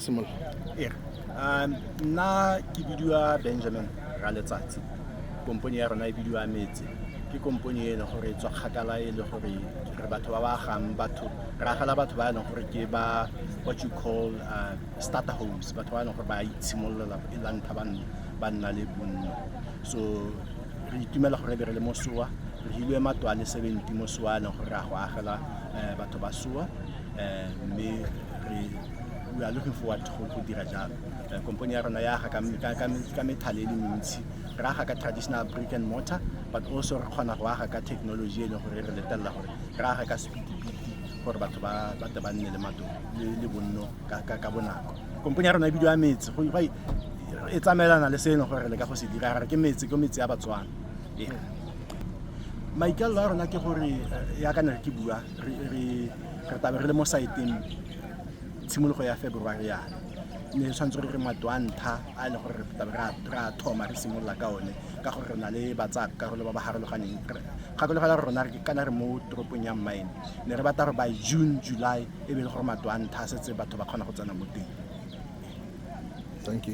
Simol. Nna ke bidiwa Benjamin Raletsatsi. Kompone ya rona e bidiwa Metse. Ke kompone e leng gore e tswa kgakala e le gore re batho ba ba agang batho re agela batho ba e leng gore ke ba what you call starter homes, batho ba e leng gore ba itshimololela e la ntlha ba nna le bonno. So re itumela gore be re le mo Sowa, re hilwe matlo a le 70 mo Sowa e leng gore re a go agela batho ba Sowa, mme we are looking forward go dira jalo. Kompone ya rona ya aga ka methale e le mentsi, re aga ka traditional brick and mortar, but also re kgona go aga ka technology e leng gore re letella gore re aga ka speedipiti gore batho ba nne le matlo le bonno ka bonako. Kompone ya rona e bidiwa Metse e tsamaelana le se e leng gore le ka go se dira ke metsi ya Batswana. Maikalelo a rona ke gore ya kana ke bua re tabe re le mo saeteng tshimologo ya February yana, ne tshwanetse re matlo a ntlha a le gore re a thoma re simolola ka one ka gore re na le batsayakarolo ba ba harologaneng. Kgakologela rona kana re mo toropong ya Mine ne re batla gore by June July e be le gore matlo a ntlha setse batho ba kgona go tsena mo teng. Thank you.